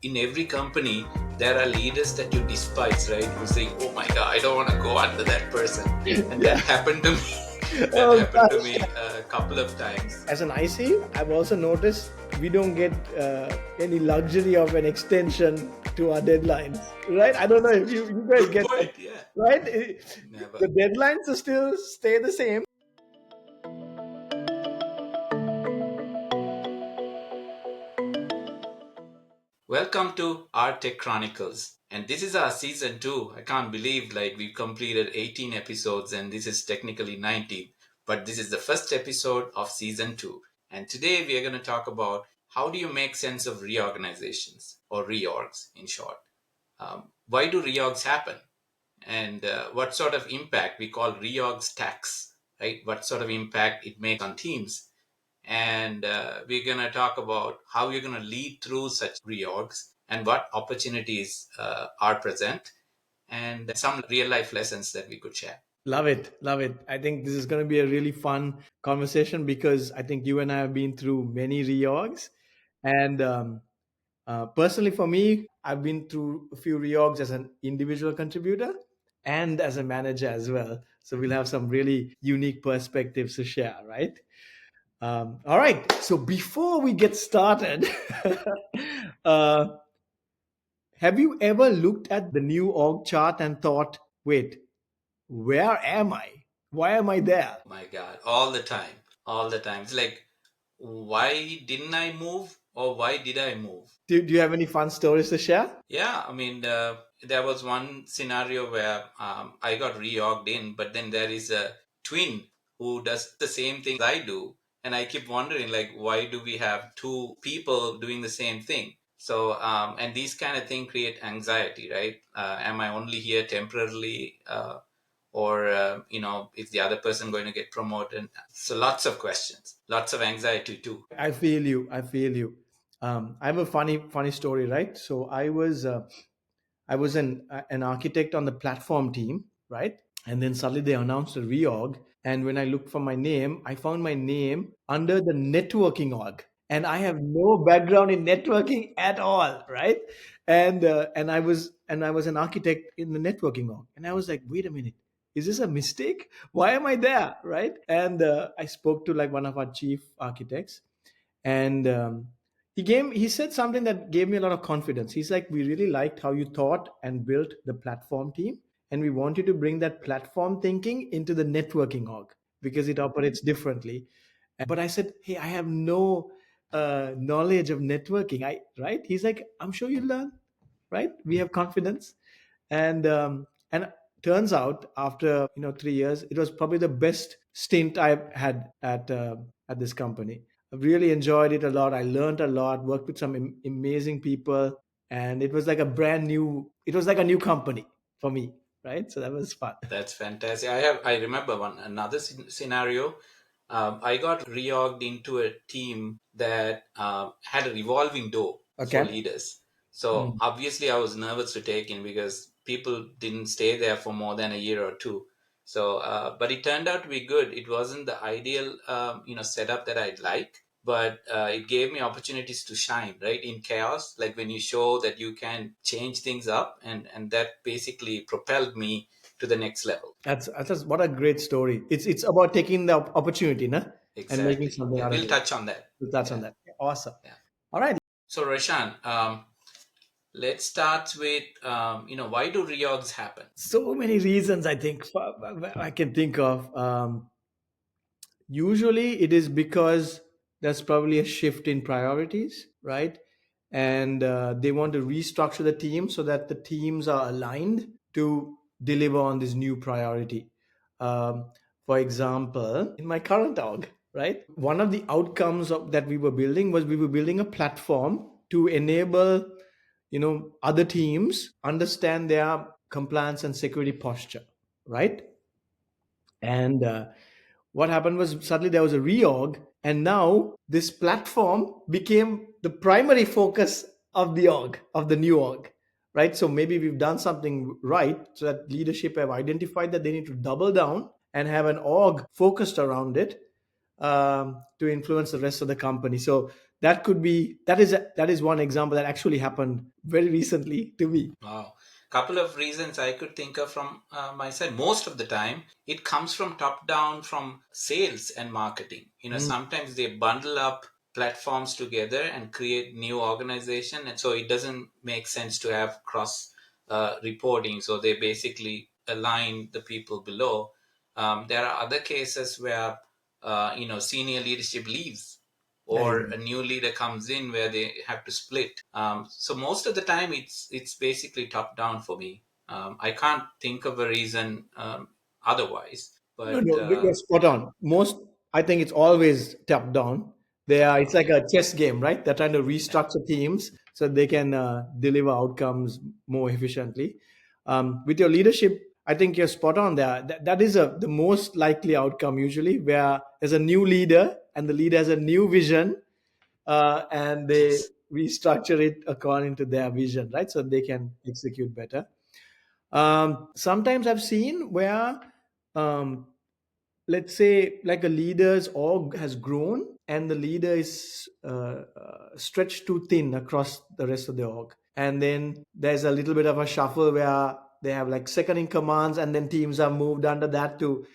In every company, there are leaders that you despise, right? Who say, "Oh my God, I don't want to go under that person," and that Yeah. happened to me. That Oh happened to gosh. me a couple of times. As an IC, I've also noticed we don't get any luxury of an extension to our deadlines, right? I don't know if you guys Good get that, point. Yeah, right? never. The deadlines are still stay the same. Welcome to Our Tech Chronicles. And this is our season 2. I can't believe we completed 18 episodes and this is technically 19. But this is the first episode of season 2. And today we are going to talk about how do you make sense of reorganizations or reorgs in short. Why do reorgs happen? And what sort of impact we call reorgs tax, right? What sort of impact it makes on teams, and we're going to talk about how you're going to lead through such reorgs and what opportunities are present and some real life lessons that we could share. Love it. Love it. I think this is going to be a really fun conversation because I think you and I have been through many reorgs. And personally, for me, I've been through a few reorgs as an individual contributor and as a manager as well. So we'll have some really unique perspectives to share, right? All right. So before we get started, uh, have you ever looked at the new org chart and thought, wait, where am I? Why am I there? My God, all the time. It's like, why didn't I move or why did I move? Do you have any fun stories to share? Yeah, I mean, there was one scenario where I got reorged in, but then there is a twin who does the same thing I do. And I keep wondering, why do we have two people doing the same thing? So, and these kind of things create anxiety, right? Am I only here temporarily? Or is the other person going to get promoted? So lots of questions, lots of anxiety too. I feel you. I feel you. I have a funny story, right? So I was an architect on the platform team, right? And then suddenly they announced a reorg. And when I looked for my name, I found my name under the networking org. And I have no background in networking at all, right? And I was an architect in the networking org. And I was like, wait a minute, is this a mistake? Why am I there, right? And I spoke to like one of our chief architects, and he said something that gave me a lot of confidence. He's like, we really liked how you thought and built the platform team, and we want you to bring that platform thinking into the networking org because it operates differently. But I said, hey, I have no knowledge of networking. I right? He's like, I'm sure you'll learn, right? We have confidence. And turns out after 3 years, it was probably the best stint I've had at this company. I really enjoyed it a lot. I learned a lot, worked with some amazing people, and it was like a brand new. It was like a new company for me, right? So that was fun. That's fantastic. I remember another scenario. I got reorged into a team that had a revolving door for Okay. leaders. So Mm. obviously, I was nervous to take in because people didn't stay there for more than a year or two. So, but it turned out to be good. It wasn't the ideal, setup that I'd like, but it gave me opportunities to shine, right, in chaos. Like when you show that you can change things up, and that basically propelled me to the next level. That's what a great story. It's about taking the opportunity, nah? And making Exactly. something Yeah, out of we'll it. touch on that. So that's on Yeah, that. Awesome. yeah. All right. So, Rashan, let's start with why do reorgs happen? So many reasons I can think of. Usually, it is because there's probably a shift in priorities, right? And they want to restructure the team so that the teams are aligned to deliver on this new priority. For example, in my current org, right? One of the outcomes that we were building was we were building a platform to enable other teams understand their compliance and security posture, right? And what happened was suddenly there was a reorg, and now this platform became the primary focus of the new org, right? So maybe we've done something right, so that leadership have identified that they need to double down and have an org focused around it, to influence the rest of the company. So that is one example that actually happened very recently to me. Wow. Couple of reasons I could think of from my side. Most of the time, it comes from top down, from sales and marketing. Mm, Sometimes they bundle up platforms together and create new organization, and so it doesn't make sense to have cross reporting. So they basically align the people below. There are other cases where senior leadership leaves, I or agree. a new leader comes in where they have to split. So most of the time, it's basically top down for me. I can't think of a reason otherwise. No, But no, you're spot on. Most, I think it's always top down. It's like a chess game, right? They're trying to yeah, restructure teams so they can deliver outcomes more efficiently. With your leadership, I think you're spot on there. That is the most likely outcome usually, where there's a new leader and the leader has a new vision, and they yes, restructure it according to their vision, right? So they can execute better. Sometimes I've seen where, um, let's say, like a leader's org has grown and the leader is stretched too thin across the rest of the org, and then there's a little bit of a shuffle where they have like second in commands, and then teams are moved under that to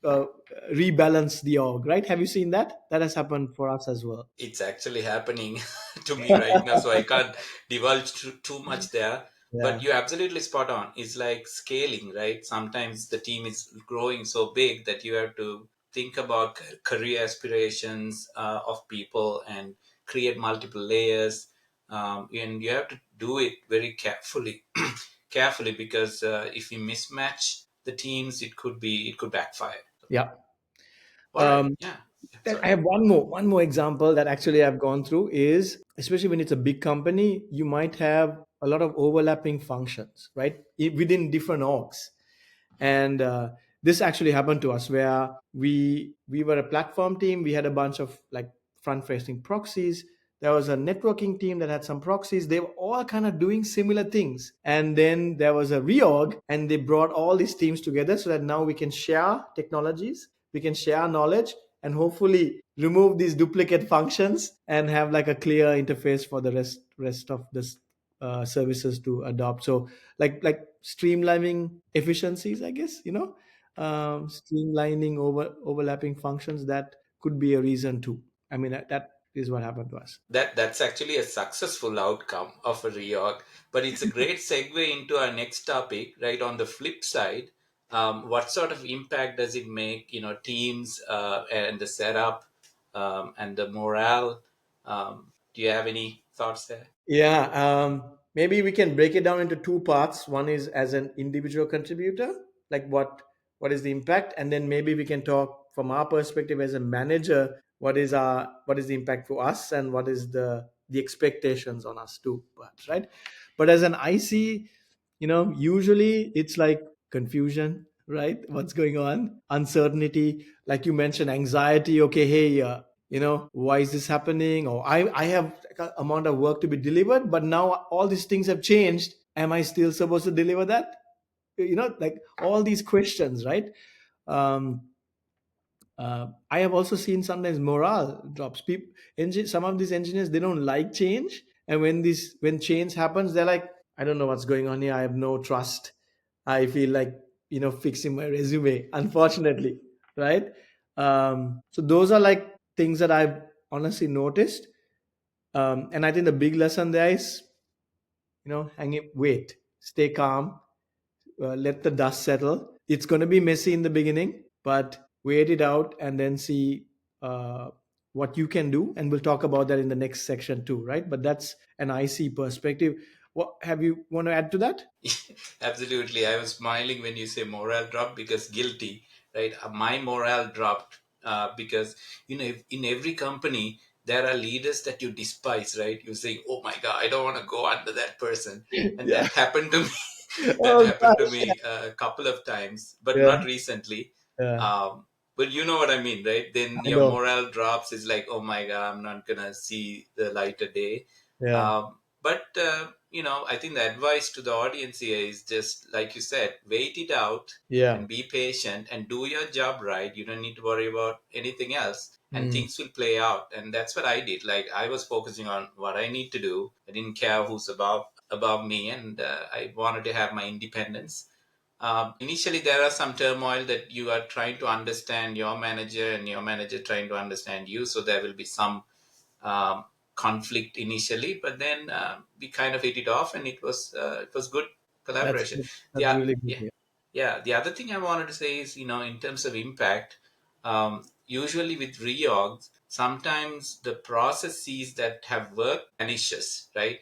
uh, rebalance the org, right? Have you seen that? That has happened for us as well. it's actually happening to me right now, so I can't divulge too much there. Yeah. But you're absolutely spot on. It's like scaling, right? Sometimes the team is growing so big that you have to think about career aspirations of people and create multiple layers. And you have to do it very carefully, carefully, because if you mismatch the teams, it could backfire. Yeah. All right, Um, yeah, yeah, I sorry. have one more example that actually I've gone through is, especially when it's a big company, you might have a lot of overlapping functions, right? Within different orgs. And this actually happened to us where we were a platform team. We had a bunch of like front facing proxies. There was a networking team that had some proxies. They were all kind of doing similar things, and then there was a reorg and they brought all these teams together so that now we can share technologies, we can share knowledge, and hopefully remove these duplicate functions and have like a clear interface for the rest of this services to adopt. So like streamlining efficiencies, I guess, streamlining overlapping functions, that could be a reason too. I mean, that is what happened to us. That's actually a successful outcome of a reorg. But it's a great segue into our next topic. Right, on the flip side, what sort of impact does it make, teams, and the setup, and the morale? Do you have any thoughts there? Yeah, maybe we can break it down into two parts. One is as an individual contributor, like what is the impact, and then maybe we can talk from our perspective as a manager. What is the impact for us, and what is the expectations on us too, perhaps, right? But as an IC, usually it's like confusion, right? What's going on? Uncertainty, like you mentioned, anxiety. Okay, hey, why is this happening? Or I have a amount of work to be delivered, but now all these things have changed. Am I still supposed to deliver that? Like all these questions, right? um, I have also seen sometimes morale drops. Some of these engineers, they don't like change, and when change happens, they're like, I don't know what's going on here. I have no trust. I feel like fixing my resume. Unfortunately, right? So those are like things that I've honestly noticed, and I think the big lesson there is, wait, stay calm, let the dust settle. It's going to be messy in the beginning, but wait it out and then see uh, what you can do. And we'll talk about that in the next section too, right? But that's an IC perspective. What have you want to add to that? Absolutely. I was smiling when you say morale drop, because guilty, right? My morale dropped because, in every company, there are leaders that you despise, right? You say, oh my God, I don't want to go under that person. And Yeah. that happened to me. That Oh happened to gosh. me a couple of times, but Yeah. not recently. Yeah. But you know what I mean, right? Then I your know. morale drops. It's like, oh my God, I'm not going to see the light of day. Yeah. Um, But I think the advice to the audience here is just like you said, wait it out Yeah. and be patient and do your job right. You don't need to worry about anything else, and Mm. things will play out. And that's what I did. Like, I was focusing on what I need to do. I didn't care who's above me, and I wanted to have my independence. Initially, there are some turmoil that you are trying to understand your manager and your manager trying to understand you. So there will be some um, conflict initially, but then we kind of hit it off, and it was good That's collaboration. good. That's Yeah, really good. yeah, Yeah. yeah. The other thing I wanted to say is, in terms of impact, usually with reorgs, sometimes the processes that have worked vanishes, right?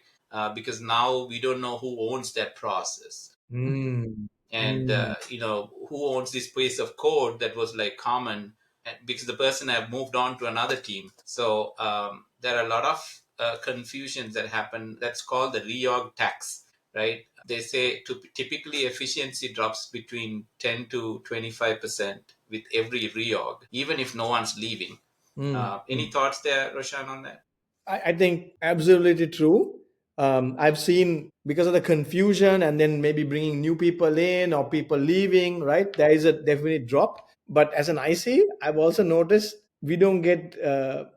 Because now we don't know who owns that process, Mm. and Mm. who owns this piece of code that was like common, and because the person have moved on to another team. So there are a lot of confusions that happen. That's called the reorg tax, right? They say typically efficiency drops between 10 to 25% with every reorg, even if no one's leaving. Mm. Any Mm. thoughts there, Roshan, on that? I think absolutely true. I've seen because of the confusion and then maybe bringing new people in or people leaving, right? There is a definite drop. But as an IC, I've also noticed we don't get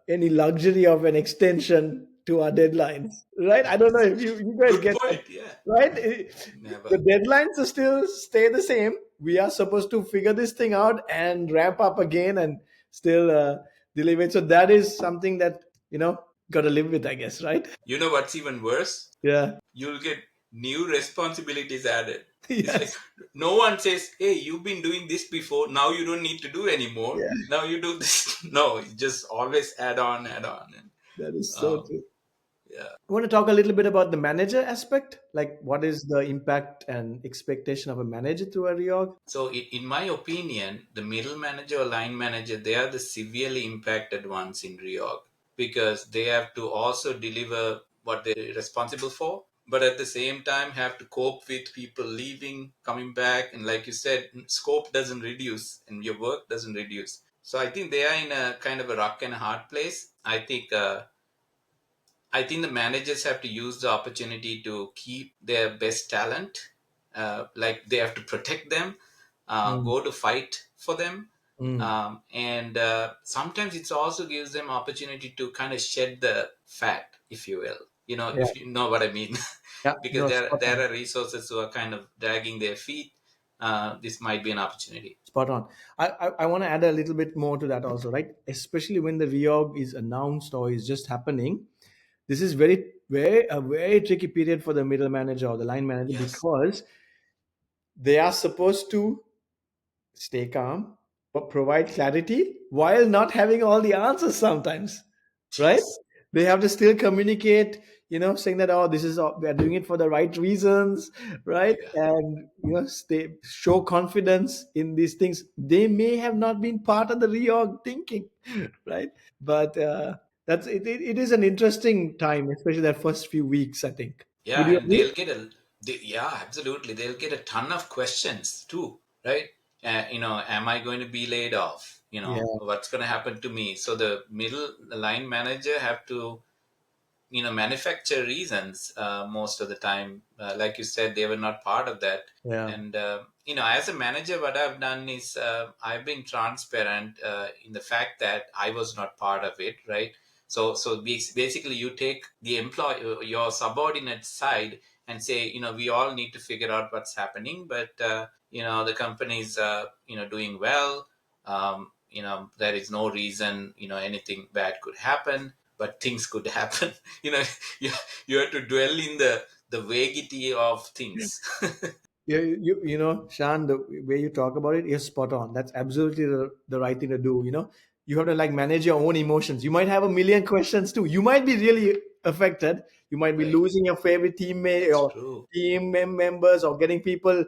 any luxury of an extension to our deadlines, right? I don't know if you guys Good get that, point. Yeah. right? The Never. deadlines are still stay the same. We are supposed to figure this thing out and ramp up again and still deliver it. So that is something that got to live with, I guess, right? You know what's even worse? Yeah. You'll get new responsibilities added. It's like Yes. no one says, "Hey, you've been doing this before. Now you don't need to do anymore. Yeah. Now you do this." No, you just always add on, and That is so um, true. yeah. I want to talk a little bit about the manager aspect. Like, what is the impact and expectation of a manager through a reorg? So, in my opinion, the middle manager or line manager, they are the severely impacted ones in reorg, because they have to also deliver what they're responsible for, but at the same time have to cope with people leaving, coming back, and like you said, scope doesn't reduce and your work doesn't reduce. So I think they are in a kind of a rock and a hard place. I think the managers have to use the opportunity to keep their best talent. Like, they have to protect them, Mm. go to fight for them, Mm. and sometimes it also gives them opportunity to kind of shed the fat, if you will. Yeah. If you know what I mean, Yeah. because No, there spot there on. are resources who are kind of dragging their feet. This might be an opportunity. Spot on. I want to add a little bit more to that also, right? Especially when the reorg is announced or is just happening. This is very tricky period for the middle manager or the line manager Yes. because they are supposed to stay calm, but provide clarity while not having all the answers sometimes, right? Yes. They have to still communicate, saying that, oh, this is we are doing it for the right reasons, right? Yeah. And stay show confidence in these things. They may have not been part of the reorg thinking, right? But that's it, it is an interesting time, especially that first few weeks, I think. Would Yeah, you and agree? yeah, absolutely. They'll get a ton of questions too, right? Am I going to be laid off? Yeah. What's going to happen to me? So the line manager have to manufacture reasons most of the time. Like you said, they were not part of that. Yeah. And as a manager, what I've done is I've been transparent in the fact that I was not part of it, right? So basically you take the employee, your subordinate side, and say, we all need to figure out what's happening, but the company's doing well. There is no reason anything bad could happen, but things could happen. you know you, you have to dwell in the vaguity of things. Yeah, Shan, the way you talk about it is spot on. That's absolutely the right thing to do. You have to like manage your own emotions. You might have a million questions too. You might be really affected. You might be Right. losing your favorite teammate That's or true. members or getting people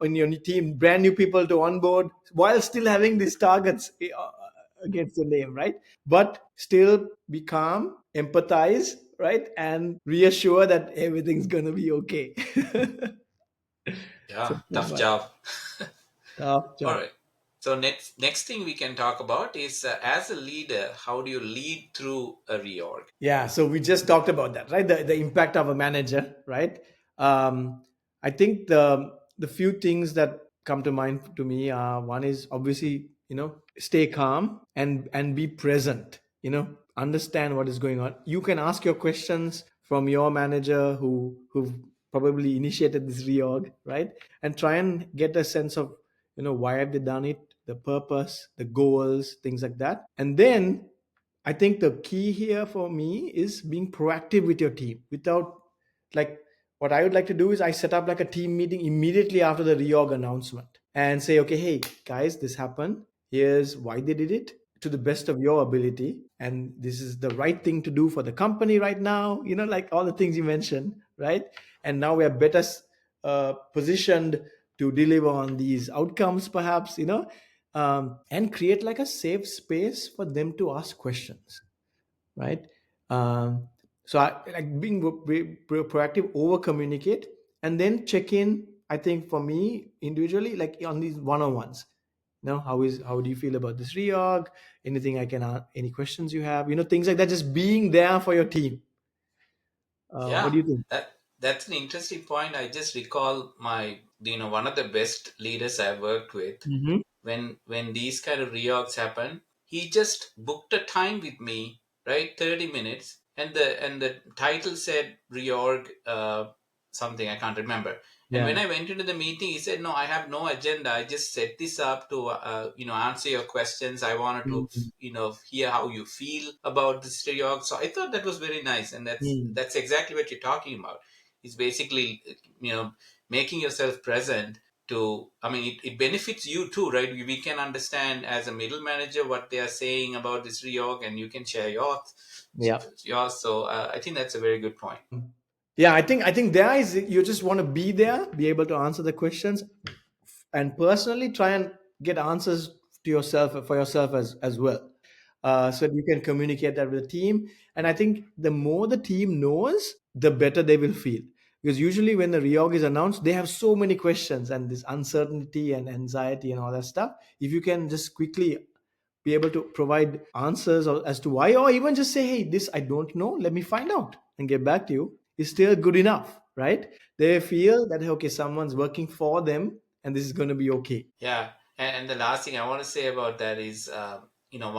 on your team, brand new people to onboard while still having these targets against the name, right? But still be calm, empathize, right? And reassure that everything's going to be okay. So Yeah, pretty tough much job. tough All job. right. So next thing we can talk about is as a leader, how do you lead through a reorg? Yeah, so we just talked about that, right? The impact of a manager, right? Um, I think the few things that come to mind to me are, one is obviously, stay calm and be present. Understand what is going on. You can ask your questions from your manager who probably initiated this reorg, right? And try and get a sense of, why have they done it, the purpose, the goals, things like that. And then I think the key here for me is being proactive with your team without, like, what I would like to do is I set up like a team meeting immediately after the reorg announcement and say, okay, hey guys, this happened. Here's why they did it to the best of your ability. And this is the right thing to do for the company right now, like all the things you mentioned, right? And now we are better positioned to deliver on these outcomes, perhaps, and create like a safe space for them to ask questions, right? um, so I like being proactive, over communicate, and then check in. I think for me individually, like on these one-on-ones, how do you feel about this reorg? Anything I can any questions you have, things like that, just being there for your team. What Yeah, do you think? that's an interesting point. I just recall my, one of the best leaders I worked with. Hmm. When these kind of reorgs happen, he just booked a time with me, right? 30 minutes, and the title said reorg something I can't remember. And when Yeah. I went into the meeting, he said, "No, I have no agenda. I just set this up to answer your questions. I wanted to Mhm. hear how you feel about this reorg." So I thought that was very nice, and that's Mm. that's exactly what you're talking about. It's basically making yourself present to, I mean, it benefits you too, right? We can understand as a middle manager what they are saying about this reorg, and you can share Yeah. yours. So I think that's a very good point. Yeah, I think there is, you just want to be there, be able to answer the questions, and personally try and get answers to yourself, for yourself as well, so that you can communicate that with the team. And I think the more the team knows, the better they will feel, because usually when the reorg is announced, they have so many questions and this uncertainty and anxiety and all that stuff. If you can just quickly be able to provide answers as to why, or even just say, hey, this I don't know, let me find out and get back to you, is still good enough, right? They feel that, okay, someone's working for them and this is going to be okay. Yeah, and the last thing I want to say about that is,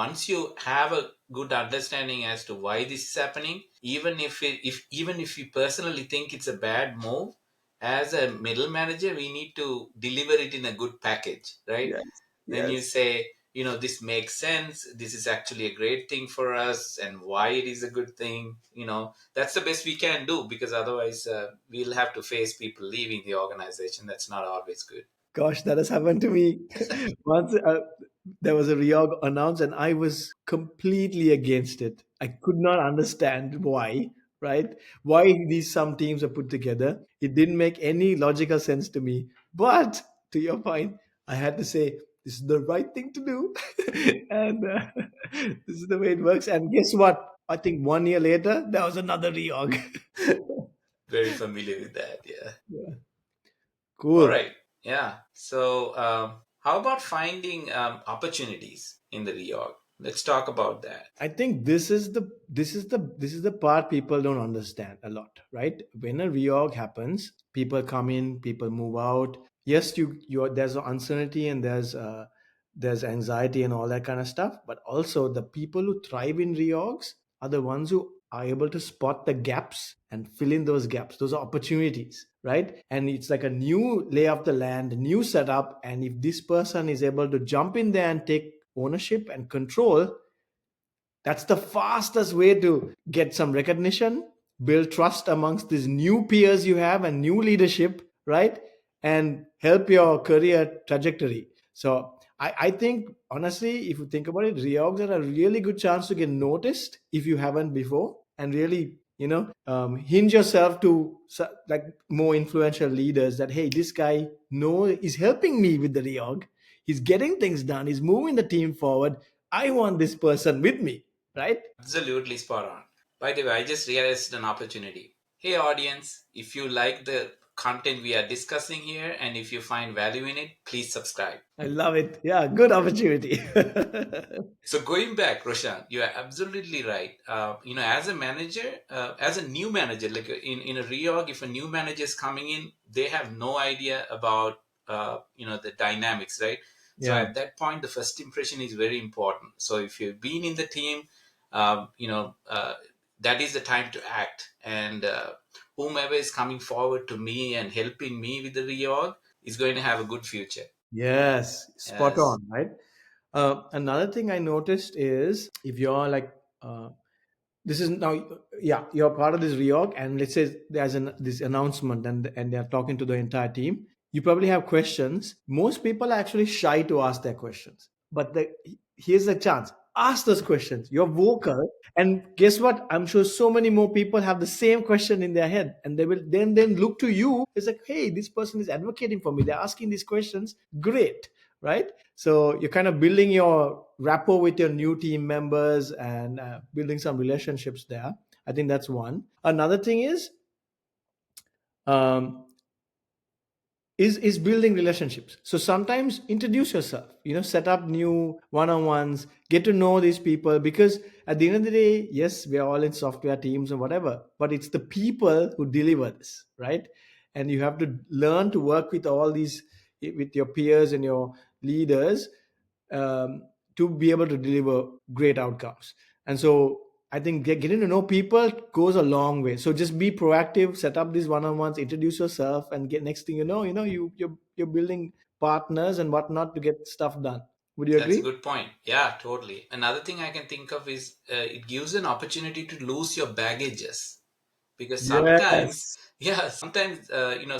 once you have a good understanding as to why this is happening, even if you personally think it's a bad move, as a middle manager, we need to deliver it in a good package, right? Yes. Then you Yes. say, this makes sense. This is actually a great thing for us, and why it is a good thing. That's the best we can do, because otherwise, we'll have to face people leaving the organization. That's not always good. Gosh, that has happened to me. Once there was a reorg announced, and I was completely against it. I could not understand why, right? Why these some teams are put together. It didn't make any logical sense to me. But to your point, I had to say, this is the right thing to do. And this is the way it works. And guess what? I think 1 year later, there was another reorg. Very familiar with that. Yeah. Yeah. All Cool. right. Yeah. So, how about finding opportunities in the reorg? Let's talk about that. I think this is the part people don't understand a lot, right? When a reorg happens, people come in, people move out. Yes, there's uncertainty and there's anxiety and all that kind of stuff, but also the people who thrive in reorgs are the ones who are able to spot the gaps and fill in those gaps. Those are opportunities, right? And it's like a new lay of the land, a new setup, and if this person is able to jump in there and take ownership and control, that's the fastest way to get some recognition, build trust amongst these new peers you have and new leadership, right? And help your career trajectory. So I think, honestly, if you think about it, reorgs are a really good chance to get noticed if you haven't before, and really, hinge yourself to like more influential leaders that, hey, this guy is helping me with the reorg. He's getting things done. He's moving the team forward. I want this person with me, right? Absolutely spot on. By the way, I just realized an opportunity. Hey, audience, if you like the content we are discussing here. And if you find value in it, please subscribe. I love it. Yeah, good opportunity. So going back, Roshan, you are absolutely right. As a manager, as a new manager, like in a reorg, if a new manager is coming in, they have no idea about the dynamics, right? So Yeah. at that point, the first impression is very important. So if you've been in the team, that is the time to act. And whomever is coming forward to me and helping me with the reorg is going to have a good future. Yes, spot Yes, on, right? Another thing I noticed is if you're like, this is now, yeah, you're part of this reorg, and let's say there's this announcement, and they're talking to the entire team. You probably have questions. Most people are actually shy to ask their questions, but here's the chance: ask those questions. You're vocal, and guess what? I'm sure so many more people have the same question in their head, and they will then look to you. It's like, hey, this person is advocating for me. They're asking these questions. Great, right? So you're kind of building your rapport with your new team members and building some relationships there. I think that's one. Another thing um, is building relationships. So sometimes introduce yourself, set up new one-on-ones, get to know these people, because at the end of the day, yes, we are all in software teams and whatever, but it's the people who deliver this, right? And you have to learn to work with all these, with your peers and your leaders, um, to be able to deliver great outcomes. And so I think getting to know people goes a long way. So just be proactive, set up these one-on-ones, introduce yourself, and get next thing you're building partners and whatnot to get stuff done. Would you that's a agree? good point. Yeah, totally. Another thing I can think of is it gives an opportunity to lose your baggages, because sometimes, Yes. yeah, sometimes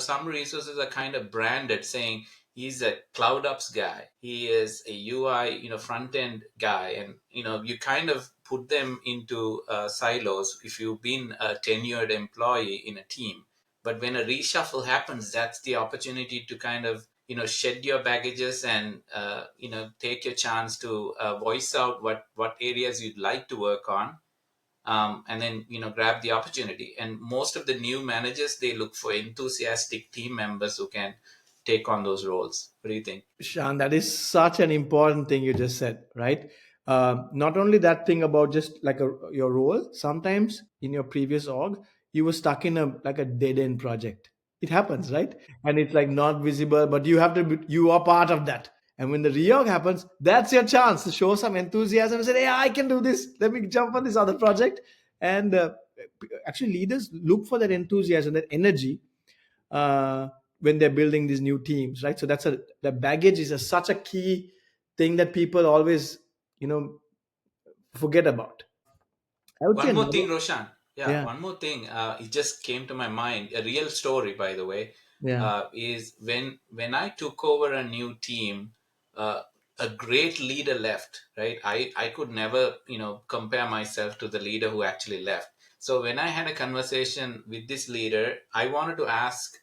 some resources are kind of branded saying he's a cloud ops guy, he is a UI front end guy, and you kind of put them into silos if you've been a tenured employee in a team. But when a reshuffle happens, that's the opportunity to kind of shed your baggages and take your chance to voice out what areas you'd like to work on, and then grab the opportunity. And most of the new managers, they look for enthusiastic team members who can take on those roles. What do you think? Shan, that is such an important thing you just said, right? Not only that thing about just like your role. Sometimes in your previous org, you were stuck in a like a dead end project. It happens, right? And it's like not visible, but you have to. You are part of that. And when the reorg happens, that's your chance to show some enthusiasm and say, "Hey, I can do this. Let me jump on this other project." And actually, leaders look for that enthusiasm, that energy, uh, when they're building these new teams, right? So that's the baggage is such a key thing that people always, you know, forget about. I would say One more another, thing, Roshan. Yeah, yeah, one more thing. It just came to my mind. A real story, by the way, yeah, is when I took over a new team, uh, a great leader left. Right, I could never compare myself to the leader who actually left. So when I had a conversation with this leader, I wanted to ask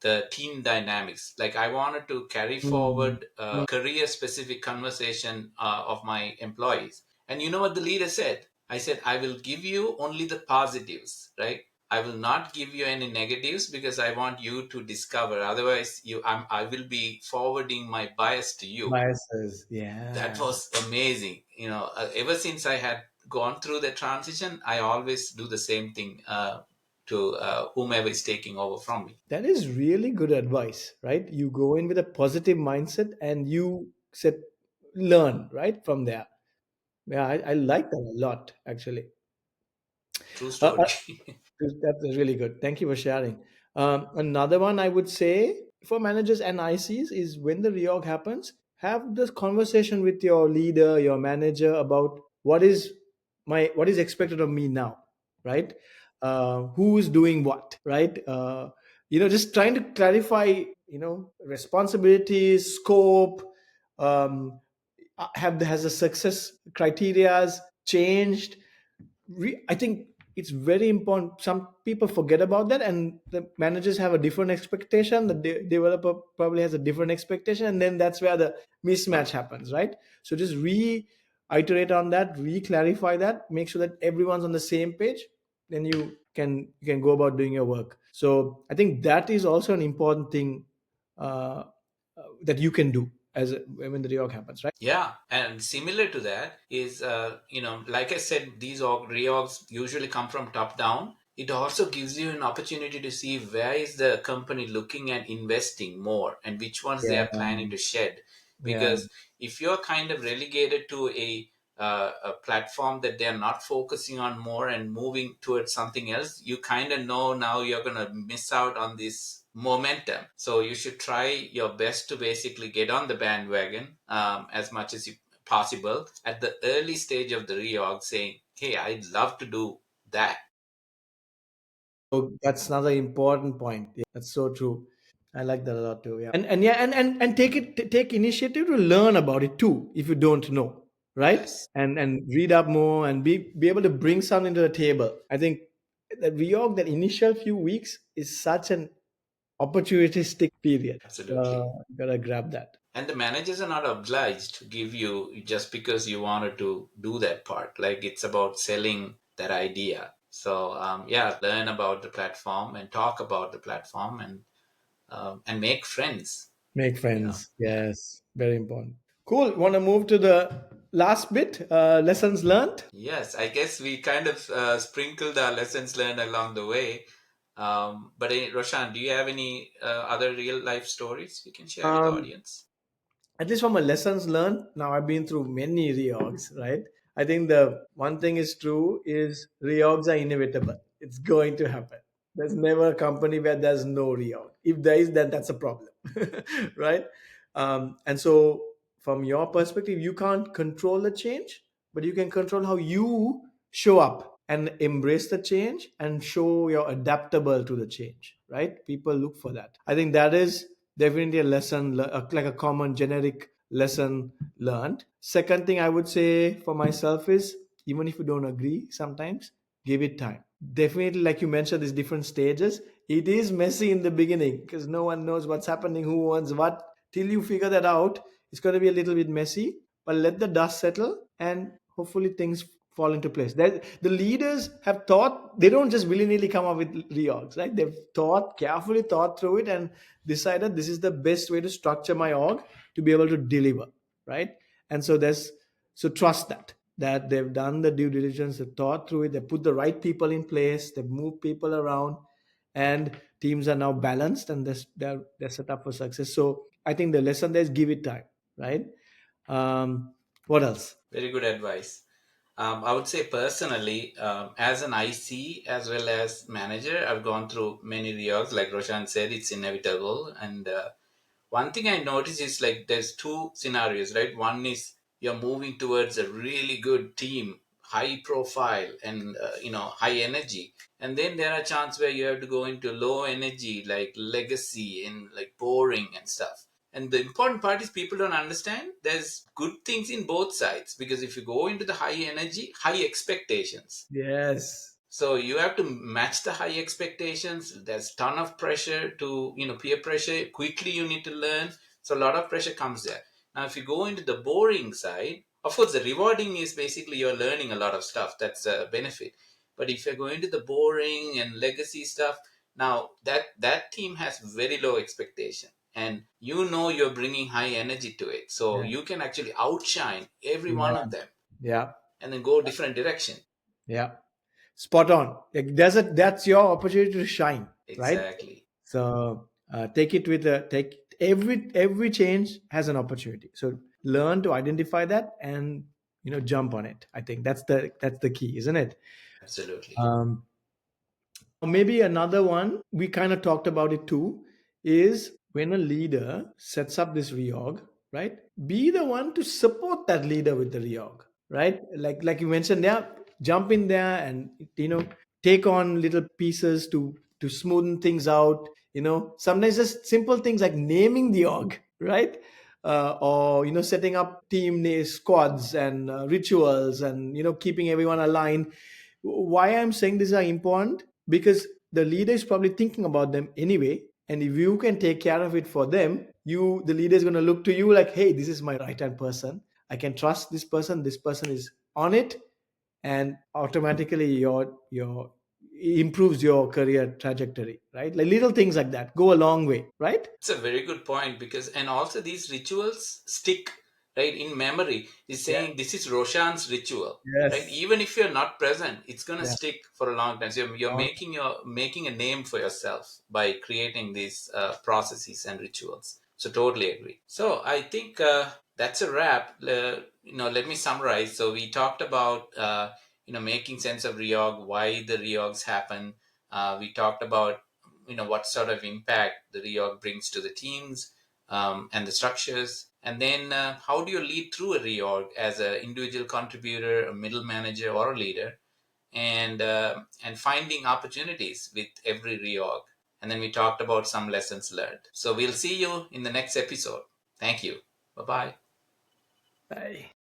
the team dynamics. Like I wanted to carry mm, forward a career specific conversation of my employees. And you know what the leader said? I said, I will give you only the positives, right? I will not give you any negatives because I want you to discover. Otherwise, I will be forwarding my bias to you. biases, That yeah. was amazing. Ever since I had gone through the transition, I always do the same thing to whomever is taking over from me. That is really good advice, right? You go in with a positive mindset and you set learn right from there. Yeah, I like that a lot, actually. True Uh, story. That's really good. Thank you for sharing. Another one I would say for managers and ICs is when the reorg happens, have this conversation with your leader, your manager about what is expected of me now, right? Who is doing what, right? Just trying to clarify, responsibilities, scope. Um, has the success criterias changed? I think it's very important. Some people forget about that, and the managers have a different expectation. The developer probably has a different expectation, and then that's where the mismatch happens, right? So just iterate on that, clarify that, make sure that everyone's on the same page. Then you can go about doing your work. So I think that is also an important thing that you can do when the reorg happens, right? Yeah, and similar to that is, like I said, these reorgs usually come from top down. It also gives you an opportunity to see where is the company looking at investing more and which ones they Yeah, are planning to shed. yeah. Because if you're kind of relegated to a platform that they're not focusing on more and moving towards something else, you kind of know now you're going to miss out on this momentum. So you should try your best to basically get on the bandwagon as much as you possible at the early stage of the reorg, saying, "Hey, I'd love to do that." So that's another important point. Yeah, that's so true. I like that a lot too. Yeah, and yeah, and take initiative to learn about it too if you don't know, right? Yes, And read up more and be able to bring something to the table. I think that reorg, that initial few weeks is such an opportunistic period. absolutely. You gotta grab that. And the managers are not obliged to give you just because you wanted to do that part. Like it's about selling that idea. So yeah, learn about the platform and talk about the platform and make friends. Make You know. friends. Yes, very important. Cool. Want to move to the last bit? Lessons learned. Yes, I guess we kind of sprinkled our lessons learned along the way. But Roshan, do you have any other real life stories you can share with the Um, audience? at least from my lessons learned, now I've been through many reorgs, right? I think the one thing is true is reorgs are inevitable. It's going to happen. There's never a company where there's no reorg. If there is, then that's a problem, right? And so, from your perspective, you can't control the change, but you can control how you show up and embrace the change and show you're adaptable to the change, right? People look for that. I think that is definitely a lesson, like a common generic lesson learned. Second thing I would say for myself is, even if you don't agree sometimes, give it time. Definitely, like you mentioned, these different stages. It is messy in the beginning because no one knows what's happening, who wants what. Till you figure that out, it's going to be a little bit messy, but let the dust settle and hopefully things fall into place. The leaders have thought, they don't just willy nilly come up with reorgs, right? They've carefully thought through it and decided this is the best way to structure my org to be able to deliver, right? And so so trust that they've done the due diligence, they thought through it, they put the right people in place, they've moved people around, and teams are now balanced and they're set up for success. So I think the lesson there is give it time, right? What else? Very good advice. I would say personally, as an IC as well as manager, I've gone through many reorgs. Like Roshan said, it's inevitable. And one thing I noticed is like there's two scenarios, right? One is you're moving towards a really good team, high profile, and high energy. And then there are chances where you have to go into low energy, like legacy and like boring and stuff. And the important part is people don't understand there's good things in both sides, because if you go into the high energy, high expectations, Yes. so you have to match the high expectations. There's ton of pressure to, peer pressure. Quickly you need to learn. So a lot of pressure comes there. Now, if you go into the boring side, of course, the rewarding is basically you're learning a lot of stuff. That's a benefit. But if you're going to the boring and legacy stuff, now that team has very low expectation, and you're bringing high energy to it, so Yeah. you can actually outshine every one Yeah. of them Yeah. and then go different direction. Yeah. Spot on. Like that's your opportunity to shine, right? Exactly. So take it with a take every change has an opportunity. So learn to identify that and jump on it. I think that's the key, isn't it? Absolutely. Um, Maybe another one, we kind of talked about it too, is when a leader sets up this reorg, right? Be the one to support that leader with the reorg, right? Like you mentioned, yeah, jump in there and take on little pieces to smoothen things out. Sometimes just simple things like naming the org, right? Or setting up squads and rituals and keeping everyone aligned. Why I'm saying these are important, because the leader is probably thinking about them anyway, and if you can take care of it for them, the leader is going to look to you like, hey, this is my right hand person, I can trust this person is on it, and automatically your improves your career trajectory, right? Like little things like that go a long way, right? It's a very good point, because, and also these rituals stick, right, in memory. Is Yeah. saying this is Roshan's ritual, right? Yes. Even if you're not present, it's gonna Yeah. stick for a long time. So you're Long. making a name for yourself by creating these processes and rituals. So totally agree. So I think that's a wrap. Let me summarize. So we talked about making sense of reorg, why the reorgs happen. We talked about what sort of impact the reorg brings to the teams and the structures, and then how do you lead through a reorg as an individual contributor, a middle manager, or a leader, and finding opportunities with every reorg. And then we talked about some lessons learned. So we'll see you in the next episode. Thank you. Bye bye. Bye.